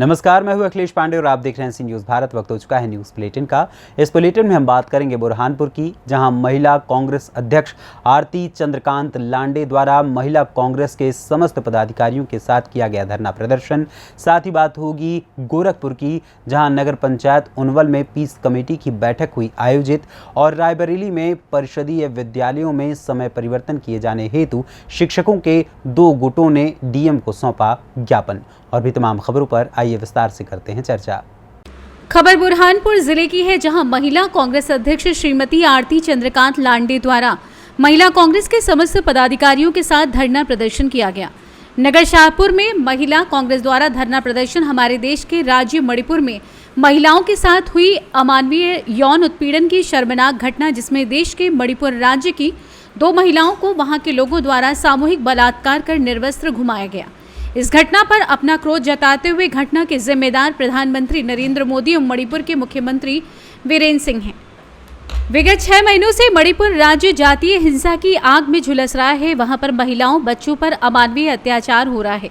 नमस्कार, मैं हूं अखिलेश पांडे और आप देख रहे हैं सी न्यूज़ भारत। वक्त हो चुका है न्यूज़ बुलेटिन का। इस बुलेटिन में हम बात करेंगे बुरहानपुर की, जहां महिला कांग्रेस अध्यक्ष आरती चंद्रकांत लांडे द्वारा महिला कांग्रेस के समस्त पदाधिकारियों के साथ किया गया धरना प्रदर्शन। साथ ही बात होगी गोरखपुर की, जहां नगर पंचायत उनवल में पीस कमेटी की बैठक हुई आयोजित और रायबरेली में परिषदीय विद्यालयों में समय परिवर्तन किए जाने हेतु शिक्षकों के 2 गुटों ने डीएम को सौंपा ज्ञापन। और भी तमाम खबरों पर आइए विस्तार से करते हैं चर्चा। खबर बुरहानपुर जिले की है, जहां महिला कांग्रेस अध्यक्ष श्रीमती आरती चंद्रकांत लांडे द्वारा महिला कांग्रेस के समस्त पदाधिकारियों के साथ धरना प्रदर्शन किया गया। नगर शाहपुर में महिला कांग्रेस द्वारा धरना प्रदर्शन हमारे देश के राज्य मणिपुर में महिलाओं के साथ हुई अमानवीय यौन उत्पीड़न की शर्मनाक घटना, जिसमें देश के मणिपुर राज्य की 2 महिलाओं को वहां के लोगों द्वारा सामूहिक बलात्कार कर निर्वस्त्र घुमाया गया। इस घटना पर अपना क्रोध जताते हुए घटना के जिम्मेदार प्रधानमंत्री नरेंद्र मोदी और मणिपुर के मुख्यमंत्री वीरेंद्र सिंह हैं। विगत 6 महीनों से मणिपुर राज्य जातीय हिंसा की आग में झुलस रहा है। वहां पर महिलाओं, बच्चों पर अमानवीय अत्याचार हो रहा है।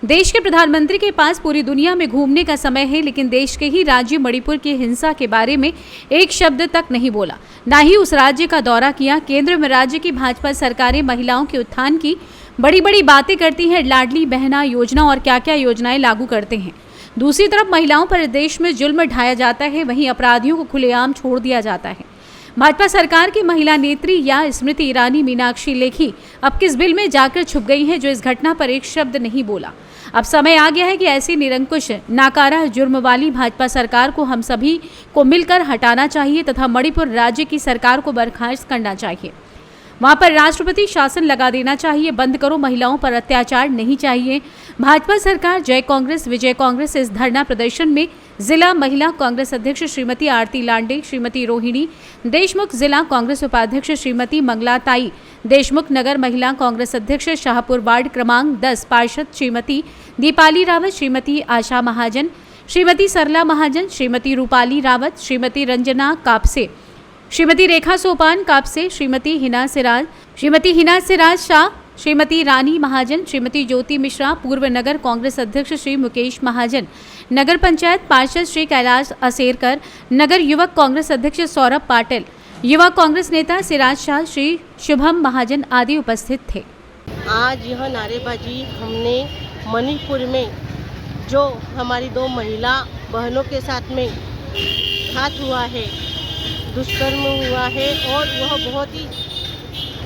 देश के प्रधानमंत्री के पास पूरी दुनिया में घूमने का समय है, लेकिन देश के ही राज्य मणिपुर की हिंसा के बारे में एक शब्द तक नहीं बोला, न ही उस राज्य का दौरा किया। केंद्र में राज्य की भाजपा सरकारें महिलाओं के उत्थान की बड़ी बड़ी बातें करती हैं, लाडली बहना योजना और क्या क्या योजनाएं लागू करते हैं। दूसरी तरफ महिलाओं पर देश में जुल्म ढाया जाता है, वहीं अपराधियों को खुलेआम छोड़ दिया जाता है। भाजपा सरकार की महिला नेत्री या स्मृति ईरानी, मीनाक्षी लेखी अब किस बिल में जाकर छुप गई है, जो इस घटना पर एक शब्द नहीं बोला। अब समय आ गया है कि ऐसी निरंकुश, नाकारा, जुर्म वाली भाजपा सरकार को हम सभी को मिलकर हटाना चाहिए तथा मणिपुर राज्य की सरकार को बर्खास्त करना चाहिए। वहां पर राष्ट्रपति शासन लगा देना चाहिए। बंद करो, महिलाओं पर अत्याचार नहीं चाहिए। भाजपा सरकार जय कांग्रेस विजय कांग्रेस। इस धरना प्रदर्शन में जिला महिला कांग्रेस अध्यक्ष श्रीमती आरती लांडे, श्रीमती रोहिणी देशमुख, जिला कांग्रेस उपाध्यक्ष श्रीमती मंगलाताई देशमुख, नगर महिला कांग्रेस अध्यक्ष शाहपुर वार्ड क्रमांक 10 पार्षद श्रीमती दीपाली रावत, श्रीमती आशा महाजन, श्रीमती सरला महाजन, श्रीमती रूपाली रावत, श्रीमती रंजना कापसे, श्रीमती रेखा सोपान कापसे, श्रीमती हिना सिराज शाह, श्रीमती रानी महाजन, श्रीमती ज्योति मिश्रा, पूर्व नगर कांग्रेस अध्यक्ष श्री मुकेश महाजन, नगर पंचायत पार्षद श्री कैलाश असेरकर, नगर युवक कांग्रेस अध्यक्ष सौरभ पाटिल, युवा कांग्रेस नेता सिराज शाह, श्री शुभम महाजन आदि उपस्थित थे। आज यह नारेबाजी हमने मणिपुर में जो हमारी 2 महिला बहनों के साथ में घात हुआ है, दुष्कर्म हुआ है, और वह बहुत ही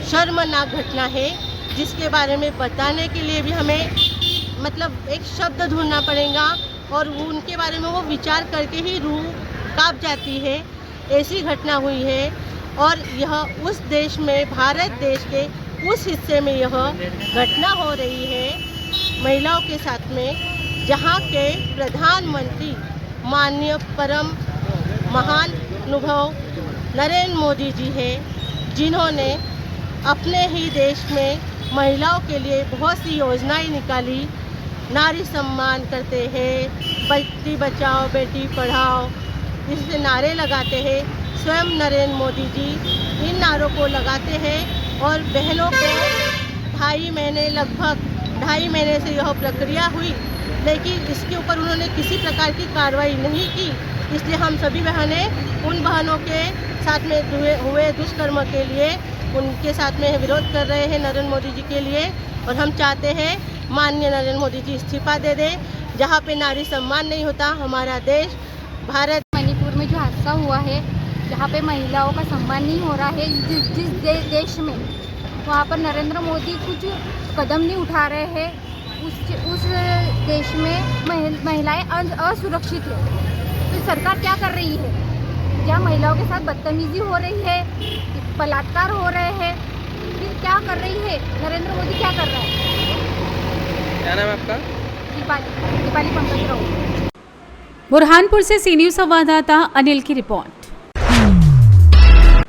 शर्मनाक घटना है, जिसके बारे में बताने के लिए भी हमें एक शब्द ढूंढना पड़ेगा, और उनके बारे में वो विचार करके ही रूह कांप जाती है। ऐसी घटना हुई है, और यह उस देश में, भारत देश के उस हिस्से में यह घटना हो रही है महिलाओं के साथ में, जहाँ के प्रधानमंत्री माननीय परम महान अनुभव नरेंद्र मोदी जी हैं, जिन्होंने अपने ही देश में महिलाओं के लिए बहुत सी योजनाएं निकाली। नारी सम्मान करते हैं, बेटी बचाओ बेटी पढ़ाओ, इससे नारे लगाते हैं। स्वयं नरेंद्र मोदी जी इन नारों को लगाते हैं, और बहनों को लगभग 2.5 महीने से यह प्रक्रिया हुई, लेकिन इसके ऊपर उन्होंने किसी प्रकार की कार्रवाई नहीं की। इसलिए हम सभी बहनें उन बहनों के साथ में हुए दुष्कर्म के लिए उनके साथ में विरोध कर रहे हैं नरेंद्र मोदी जी के लिए, और हम चाहते हैं माननीय नरेंद्र मोदी जी इस्तीफा दे दें। जहाँ पे नारी सम्मान नहीं होता हमारा देश भारत। मणिपुर में जो हादसा हुआ है, जहाँ पे महिलाओं का सम्मान नहीं हो रहा है, जिस देश में, वहाँ पर नरेंद्र मोदी कुछ कदम नहीं उठा रहे हैं, उस देश में महिलाएं असुरक्षित है। तो सरकार क्या कर रही है? क्या महिलाओं के साथ बदतमीजी हो रही है, बलात्कार हो रहे हैं, फिर क्या कर रही है नरेंद्र मोदी? क्या कर रहा है? क्या नाम है आपका? दीपाली पंकज राव। बुरहानपुर से सी न्यूज़ संवाददाता अनिल की रिपोर्ट।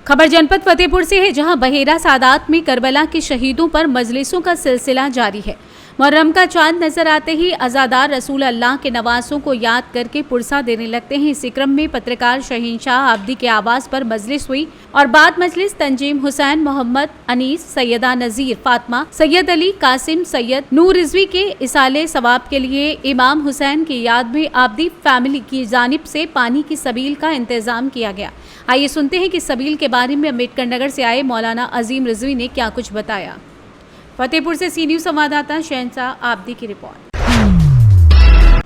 खबर जनपद फतेहपुर से है, जहां बहेरा सादात में करबला के शहीदों पर मजलिसों का सिलसिला जारी है। मुहर्रम का चांद नजर आते ही अज़ादार रसूल अल्लाह के नवासों को याद करके पुरसा देने लगते हैं। इसी क्रम में पत्रकार शहीनशाह आब्दी के आवास पर मजलिस हुई और बाद मजलिस तंजीम हुसैन, मोहम्मद अनीस, सैयदा नजीर फातिमा, सैयद अली कासिम, सैयद नूर रिजवी के इसाले सवाब के लिए इमाम हुसैन की याद में आब्दी फैमिली की जानिब से पानी की सबील का इंतजाम किया गया। आइए सुनते हैं कि सबील के बारे में अम्बेडकर नगर से आए मौलाना अजीम रिजवी ने क्या कुछ बताया। फतेहपुर से सी न्यूज़ संवाददाता शहनशाह आब्दी की रिपोर्ट।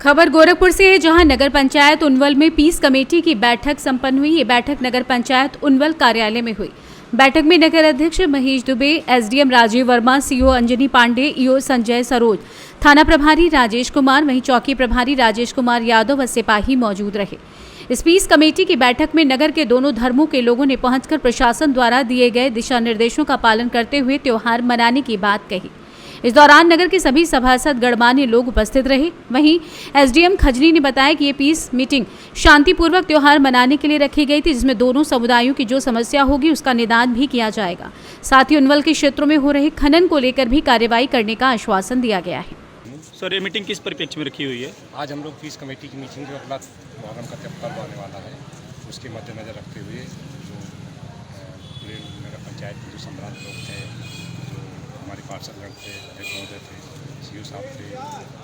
खबर गोरखपुर से है, जहां नगर पंचायत उनवल में पीस कमेटी की बैठक संपन्न हुई। ये बैठक नगर पंचायत उनवल कार्यालय में हुई। बैठक में नगर अध्यक्ष Mahesh Dubey, SDM Rajeev Verma, CO Anjani Pandey, EO Sanjay Saroj, थाना प्रभारी राजेश कुमार, वहीं चौकी प्रभारी राजेश कुमार यादव व सिपाही मौजूद रहे। इस पीस कमेटी की बैठक में नगर के दोनों धर्मों के लोगों ने पहुंचकर प्रशासन द्वारा दिए गए दिशा निर्देशों का पालन करते हुए त्योहार मनाने की बात कही। इस दौरान नगर के सभी सभासद गणमान्य लोग उपस्थित रहे। वहीं एसडीएम खजनी ने बताया कि ये पीस मीटिंग शांतिपूर्वक त्योहार मनाने के लिए रखी गई थी, जिसमें दोनों समुदायों की जो समस्या होगी उसका निदान भी किया जाएगा। साथ ही उनवल के क्षेत्रों में हो रहे खनन को लेकर भी कार्रवाई करने का आश्वासन दिया गया है। सर, ये मीटिंग किस परिप्रेक्ष्य में रखी हुई है? आज हम लोग पीस कमेटी की मीटिंग जो अगला मुहर्रम का पर्व आने वाला है उसके मद्देनज़र रखते हुए जो पूरे नगर पंचायत के जो सम्राट लोग थे, जो हमारे पार्षदगण थे, अध्यक्ष महोदय थे, सीओ साहब थे,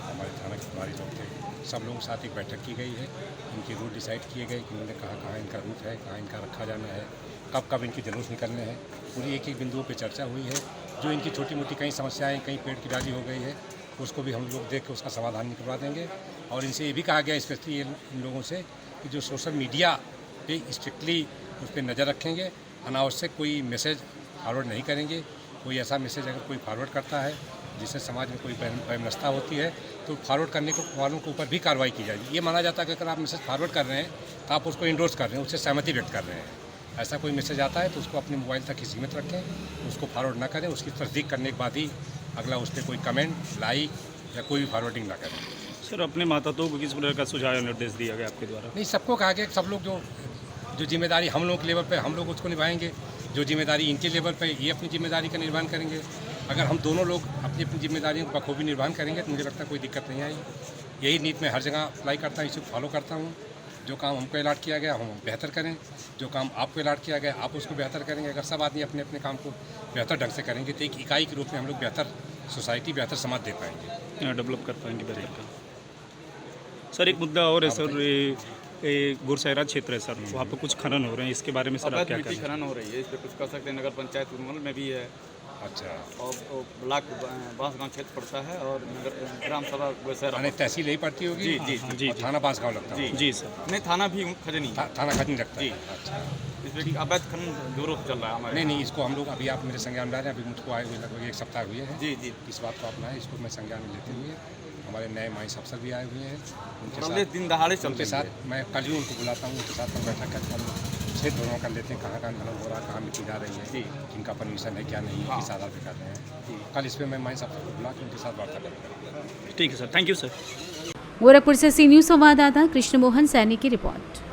हमारे थाना के प्रभारी लोग थे, सब लोगों के साथ एक बैठक की गई है। इनके रूट डिसाइड किए गए कि उन्होंने कहाँ इनका रूट है, कहाँ इनका रखा जाना है, कब कब इनके जुलूस निकलने हैं, पूरी एक एक बिंदुओं पर चर्चा हुई है। जो इनकी छोटी मोटी कई समस्याएँ, कहीं पेड़ की डाली हो गई है, उसको भी हम लोग देख के उसका समाधान निकलवा देंगे। और इनसे ये भी कहा गया स्पेशली इन लोगों से कि जो सोशल मीडिया पे स्ट्रिक्टली उस पर नज़र रखेंगे, अनावश्यक कोई मैसेज फॉरवर्ड नहीं करेंगे। कोई ऐसा मैसेज अगर कोई फॉरवर्ड करता है जिससे समाज में कोई वैमनस्यता होती है तो फॉरवर्ड करने को वालों के ऊपर भी कार्रवाई की जाएगी। ये माना जाता है कि अगर आप मैसेज फॉरवर्ड कर रहे हैं तो आप उसको इंडोर्स कर रहे हैं, उससे सहमति व्यक्त कर रहे हैं। ऐसा कोई मैसेज आता है तो उसको अपने मोबाइल तक ही सीमित रखें, उसको फॉरवर्ड ना करें। उसकी तस्दीक करने के बाद ही अगला उस पर कोई कमेंट, लाइक या कोई भी फॉरवर्डिंग ना करें। सर, अपने माताओं को किस प्रकार का सुझाव या निर्देश दिया गया आपके द्वारा? नहीं, सबको कहा गया कि सब लोग जो जिम्मेदारी हम लोगों के लेवल पे हम लोग उसको निभाएंगे, जो जिम्मेदारी इनके लेवल पे ये अपनी जिम्मेदारी का निर्वहन करेंगे। अगर हम दोनों लोग अपनी अपनी जिम्मेदारियों को बखूबी निर्वहन करेंगे तो मुझे लगता है कोई दिक्कत नहीं आएगी। यही नीति मैं हर जगह अप्लाई करता हूँ, इसे फॉलो करता हूँ। जो काम हमको अलॉट किया गया हम बेहतर करें, जो काम आपको अलॉट किया गया आप उसको बेहतर करेंगे। अगर सब आदमी अपने अपने काम को बेहतर ढंग से करेंगे तो एक इकाई के रूप में हम लोग बेहतर सोसाइटी, बेहतर समाज दे पाएंगे, डेवलप कर पाएंगे बेहतर का। सर, एक मुद्दा और है सर, ये गुरसैरा क्षेत्र है सर, वहाँ पर कुछ खनन हो रहे हैं, इसके बारे में सर आप क्या कहें? खनन हो रही है, इस पर कुछ कर सकते हैं। नगर पंचायत उनवल में भी है। अच्छा। और ब्लॉक बांसगांव क्षेत्र पड़ता है और नगर ग्राम सभा गुरसैरा तहसील यही पड़ती होगी। जी जी जी। थाना बांसगांव लगता है? जी सर। नहीं, थाना भी खजनी, थाना खजनी लगता है। जी। अच्छा। इसमें अवैध खनन जोरों से चल रहा है हमारे। नहीं, इसको हम लोग अभी आप मेरे संज्ञान में ला रहे हैं। अभी मुझको आए हुए लगभग 1 सप्ताह हुए हैं। जी जी। इस बात को अपना है, इसको मैं संज्ञान में लेते हुए हमारे नए माइंस अफसर भी आए हुए हैं, उनके साथ दिन दहाड़े चलते साथ मैं कल ही उनको बुलाता हूँ, उनके साथ हम बैठक करके हम क्षेत्र भ्रमण कर लेते हैं, कहाँ कहाँ खनन हो रहा है, कहाँ मिट्टी जा रही है, किनका परमिशन है, क्या नहीं है, किस आधार पर कर रहे हैं। कल इस पर मैं माइंस अफसर को बुला के उनके साथ वार्ता करूँगा। ठीक है sir, thank you sir. Gorakhpur से सी न्यूज़ संवाददाता कृष्ण मोहन सैनी की रिपोर्ट।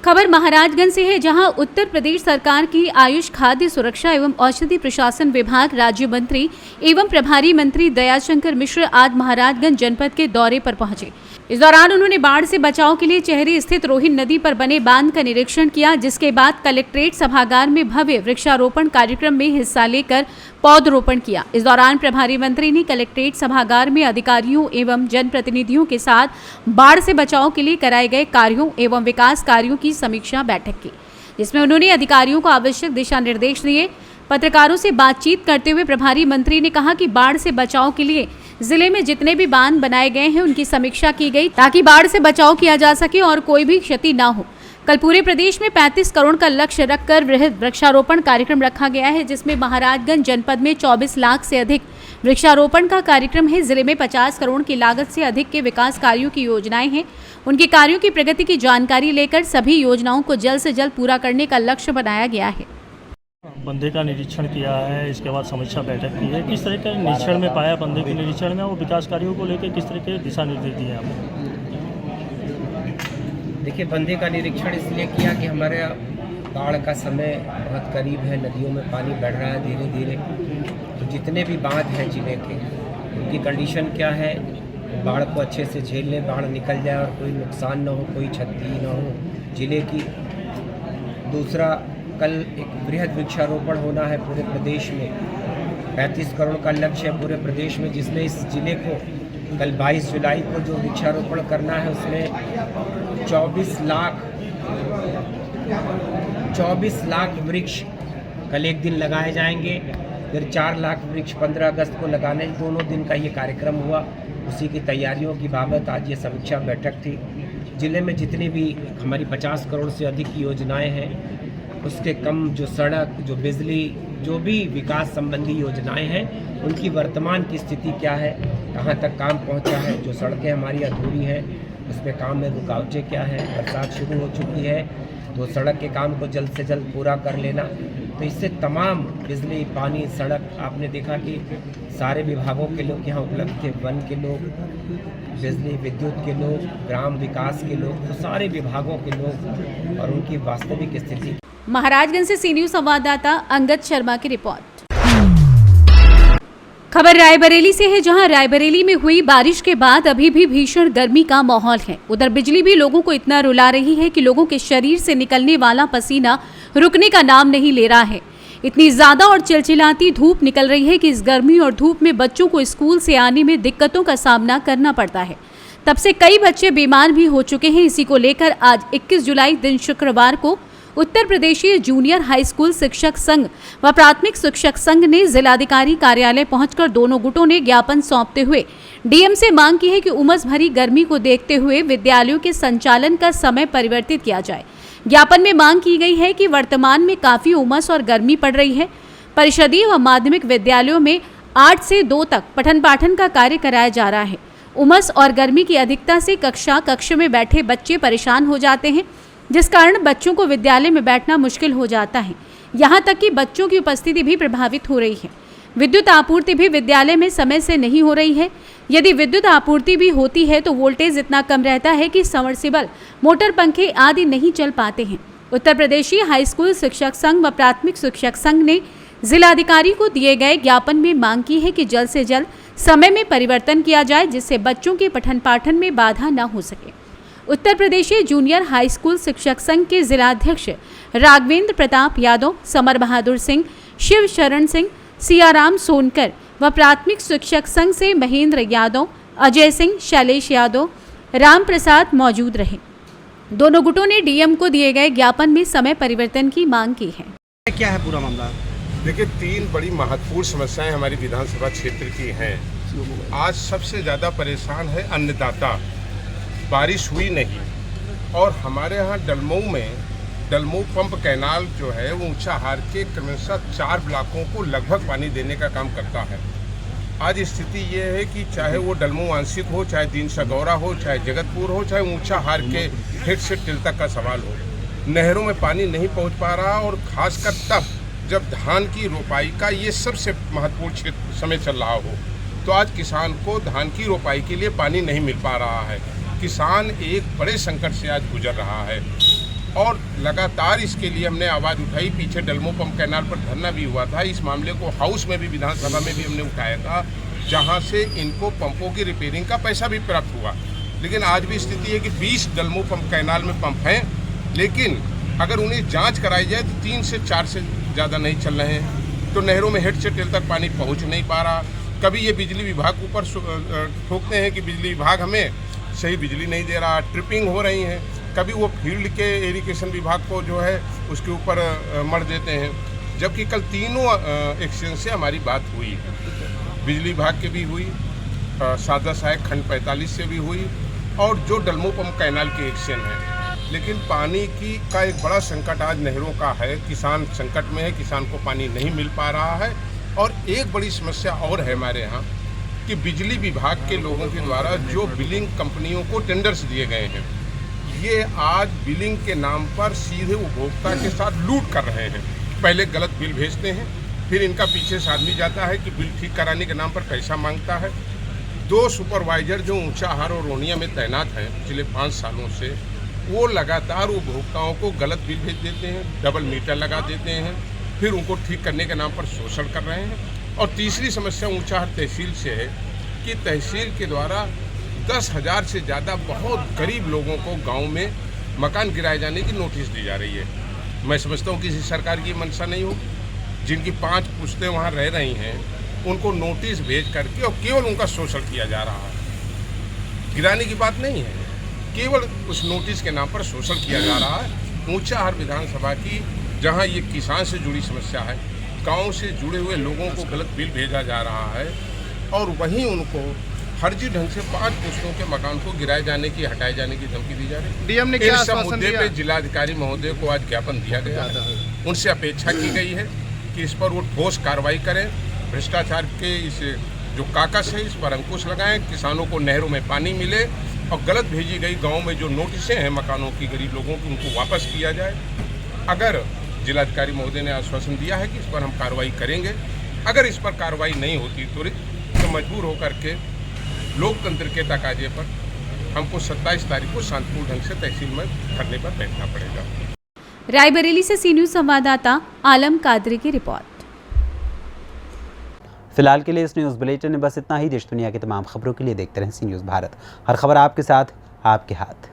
खबर महाराजगंज से है, जहां उत्तर प्रदेश सरकार की आयुष, खाद्य सुरक्षा एवं औषधि प्रशासन विभाग राज्य मंत्री एवं प्रभारी मंत्री दयाशंकर मिश्र आज महाराजगंज जनपद के दौरे पर पहुंचे। इस दौरान उन्होंने बाढ़ से बचाव के लिए चेहरी स्थित रोहिन नदी पर बने बांध का निरीक्षण किया, जिसके बाद कलेक्ट्रेट सभागार में भव्य वृक्षारोपण कार्यक्रम में हिस्सा लेकर पौधरोपण किया। इस दौरान प्रभारी मंत्री ने कलेक्ट्रेट सभागार में अधिकारियों एवं जनप्रतिनिधियों के साथ बाढ़ से बचाव के लिए कराए गए कार्यों एवं विकास कार्यों की समीक्षा बैठक की, जिसमें उन्होंने अधिकारियों को आवश्यक दिशा निर्देश दिए। पत्रकारों से बातचीत करते हुए प्रभारी मंत्री ने कहा कि बाढ़ से बचाव के लिए जिले में जितने भी बांध बनाए गए हैं उनकी समीक्षा की गई, ताकि बाढ़ से बचाव किया जा सके और कोई भी क्षति न हो। कल पूरे प्रदेश में 35 करोड़ का लक्ष्य रखकर वृहद वृक्षारोपण कार्यक्रम रखा गया है, जिसमें महाराजगंज जनपद में 24 लाख से अधिक वृक्षारोपण का कार्यक्रम है। जिले में 50 करोड़ की लागत से अधिक के विकास कार्यों की योजनाएं हैं। उनके कार्यों की प्रगति की जानकारी लेकर सभी योजनाओं को जल्द से जल्द पूरा करने का लक्ष्य बनाया गया है। बंदे का निरीक्षण किया है, इसके बाद समीक्षा बैठक की है। किस तरह के निरीक्षण में पाया बंदे के निरीक्षण में, वो विकास कार्यों को लेकर किस तरह के दिशा निर्देश दिए आपने? देखिए, बंदे का निरीक्षण इसलिए किया कि हमारे बाढ़ का समय बहुत करीब है, नदियों में पानी बढ़ रहा है धीरे धीरे, तो जितने भी बांध हैं जिले के, उनकी कंडीशन क्या है, बाढ़ को अच्छे से झेल लें, बाढ़ निकल जाए और कोई नुकसान ना हो, कोई क्षति ना हो जिले की। दूसरा, कल एक बृहद वृक्षारोपण होना है पूरे प्रदेश में। 35 करोड़ का लक्ष्य है पूरे प्रदेश में, जिसमें इस जिले को कल 22 जुलाई को जो वृक्षारोपण करना है उसमें 24 लाख वृक्ष कल एक दिन लगाए जाएंगे। फिर 4 लाख वृक्ष 15 अगस्त को लगाने, दोनों दिन का ये कार्यक्रम हुआ। उसी की तैयारियों की बाबत आज ये समीक्षा बैठक थी। ज़िले में जितनी भी हमारी 50 करोड़ से अधिक की योजनाएं हैं, उसके कम जो सड़क, जो बिजली, जो भी विकास संबंधी योजनाएं हैं, उनकी वर्तमान की स्थिति क्या है, कहाँ तक काम पहुँचा है, जो सड़कें हमारी अधूरी हैं उसमें काम में रुकावटें क्या है। बरसात शुरू हो चुकी है तो सड़क के काम को जल्द से जल्द पूरा कर लेना। तो इससे तमाम बिजली, पानी, सड़क, आपने देखा कि सारे विभागों के लोग यहाँ उपलब्ध थे, वन के लोग, बिजली विद्युत के लोग, ग्राम विकास के लोग, तो सारे विभागों के लोग और उनकी वास्तविक स्थिति। महाराजगंज से सी न्यूज़ संवाददाता अंगद शर्मा की रिपोर्ट। खबर रायबरेली से है, जहां रायबरेली में हुई बारिश के बाद अभी भी भीषण गर्मी का माहौल है। उधर बिजली भी लोगों को इतना रुला रही है कि लोगों के शरीर से निकलने वाला पसीना रुकने का नाम नहीं ले रहा है। इतनी ज्यादा और चिलचिलाती धूप निकल रही है कि इस गर्मी और धूप में बच्चों को स्कूल से आने में दिक्कतों का सामना करना पड़ता है। तब से कई बच्चे बीमार भी हो चुके हैं। इसी को लेकर आज 21 जुलाई दिन शुक्रवार को उत्तर प्रदेशीय जूनियर हाई स्कूल शिक्षक संघ व प्राथमिक शिक्षक संघ ने जिलाधिकारी कार्यालय पहुंचकर दोनों गुटों ने ज्ञापन सौंपते हुए डीएम से मांग की है कि उमस भरी गर्मी को देखते हुए विद्यालयों के संचालन का समय परिवर्तित किया जाए। ज्ञापन में मांग की गई है कि वर्तमान में काफी उमस और गर्मी पड़ रही है। परिषदीय व माध्यमिक विद्यालयों में 8 से 2 तक पठन पाठन का कार्य कराया जा रहा है। उमस और गर्मी की अधिकता से कक्ष में बैठे बच्चे परेशान हो जाते हैं, जिस कारण बच्चों को विद्यालय में बैठना मुश्किल हो जाता है। यहाँ तक कि बच्चों की उपस्थिति भी प्रभावित हो रही है। विद्युत आपूर्ति भी विद्यालय में समय से नहीं हो रही है। यदि विद्युत आपूर्ति भी होती है तो वोल्टेज इतना कम रहता है कि सबमर्सिबल, मोटर, पंखे आदि नहीं चल पाते हैं। उत्तर प्रदेशीय हाई स्कूल शिक्षक संघ व प्राथमिक शिक्षक संघ ने जिलाधिकारी को दिए गए ज्ञापन में मांग की है कि जल्द से जल्द समय में परिवर्तन किया जाए, जिससे बच्चों के पठन पाठन में बाधा न हो सके। उत्तर प्रदेशीय जूनियर हाई स्कूल शिक्षक संघ के जिलाध्यक्ष राघवेंद्र प्रताप यादव, समर बहादुर सिंह, शिव शरण सिंह, सियाराम सोनकर व प्राथमिक शिक्षक संघ से महेंद्र यादव, अजय सिंह, शैलेश यादव, राम प्रसाद मौजूद रहे। दोनों गुटों ने डीएम को दिए गए ज्ञापन में समय परिवर्तन की मांग की है। क्या है पूरा मामला? देखिए, 3 बड़ी महत्वपूर्ण समस्याएं हमारी विधानसभा क्षेत्र की हैं। आज सबसे ज़्यादा परेशान है अन्नदाता। बारिश हुई नहीं और हमारे यहाँ डलमऊ में डलमऊ पंप कैनाल जो है वो ऊंचाहार के क्रमशः 4 ब्लॉकों को लगभग पानी देने का काम करता है। आज स्थिति ये है कि चाहे वो डलमऊ आंशिक हो, चाहे दीन सगौरा हो, चाहे जगतपुर हो, चाहे ऊंचाहार के हेड से टिल तक का सवाल हो, नहरों में पानी नहीं पहुँच पा रहा। और खासकर तब जब धान की रोपाई का ये सबसे महत्वपूर्ण समय चल रहा हो, तो आज किसान को धान की रोपाई के लिए पानी नहीं मिल पा रहा है। किसान एक बड़े संकट से आज गुजर रहा है और लगातार इसके लिए हमने आवाज़ उठाई। पीछे डलमऊ पंप कैनाल पर धरना भी हुआ था। इस मामले को हाउस में भी, विधानसभा में भी हमने उठाया था, जहां से इनको पंपों की रिपेयरिंग का पैसा भी प्राप्त हुआ। लेकिन आज भी स्थिति है कि 20 डलमऊ पंप कैनाल में पंप हैं, लेकिन अगर उन्हें जाँच कराई जाए तो 3 से 4 से ज़्यादा नहीं चल रहे हैं। तो नहरों में हेड से टेल तक पानी पहुँच नहीं पा रहा। कभी ये बिजली विभाग ऊपर ठोकते हैं कि बिजली विभाग हमें सही बिजली नहीं दे रहा, ट्रिपिंग हो रही है। कभी वो फील्ड के इरिगेशन विभाग को जो है उसके ऊपर मर देते हैं। जबकि कल तीनों एक्शन से हमारी बात हुई, बिजली विभाग के भी हुई, सादा सहायक खंड 45 से भी हुई और जो डलमऊ पंप कैनाल के एक्शन है। लेकिन पानी का एक बड़ा संकट आज नहरों का है। किसान संकट में है, किसान को पानी नहीं मिल पा रहा है। और एक बड़ी समस्या और है हमारे यहाँ कि बिजली विभाग के लोगों के द्वारा जो बिलिंग कंपनियों को टेंडर्स दिए गए हैं, ये आज बिलिंग के नाम पर सीधे उपभोक्ता के साथ लूट कर रहे हैं। पहले गलत बिल भेजते हैं, फिर इनका पीछे से आदमी जाता है कि बिल ठीक कराने के नाम पर पैसा मांगता है। 2 सुपरवाइजर जो ऊंचाहार और रोनिया में तैनात हैं पिछले 5 सालों से, वो लगातार उपभोक्ताओं को गलत बिल भेज देते हैं, डबल मीटर लगा देते हैं, फिर उनको ठीक करने के नाम पर शोषण कर रहे हैं। और तीसरी समस्या ऊंचाहाट तहसील से है कि तहसील के द्वारा 10,000 से ज़्यादा बहुत गरीब लोगों को गांव में मकान गिराए जाने की नोटिस दी जा रही है। मैं समझता हूँ किसी सरकार की मंशा नहीं हो, जिनकी 5 पुश्तें वहाँ रह रही हैं उनको नोटिस भेज करके और केवल उनका शोषण किया जा रहा है। गिराने की बात नहीं है, केवल उस नोटिस के नाम पर शोषण किया जा रहा है। ऊंचाहाट विधानसभा की जहाँ ये किसान से जुड़ी समस्या है, गाँव से जुड़े हुए लोगों को गलत बिल भेजा जा रहा है और वहीं उनको फर्जी ढंग से 5 पुश्तों के मकान को गिराए जाने की, हटाए जाने की धमकी दी जा रही है। डीएम ने क्या इस आश्वासन मुद्दे दिया? पे जिलाधिकारी महोदय को आज ज्ञापन दिया गया है। उनसे अपेक्षा की गई है कि इस पर वो ठोस कार्रवाई करें, भ्रष्टाचार के इस जो काकस है इस पर अंकुश लगाएं, किसानों को नहरों में पानी मिले और गलत भेजी गई गाँव में जो नोटिसें हैं मकानों की गरीब लोगों की उनको वापस किया जाए। अगर जिलाधिकारी महोदय ने आश्वासन दिया है कि इस पर हम कार्रवाई करेंगे, अगर इस पर कार्रवाई नहीं होती तुरंत तो मजबूर होकर के लोकतंत्र के तकाजे पर हमको 27 तारीख को शांतिपूर्ण ढंग से तहसील में धरने पर बैठना पड़ेगा। रायबरेली से सी न्यूज़ संवाददाता आलम कादरी की रिपोर्ट। फिलहाल के लिए इस न्यूज़ बुलेटिन में बस इतना ही। देश दुनिया की तमाम खबरों के लिए देखते रहें सी न्यूज़ भारत। हर खबर आपके साथ, आपके हाथ।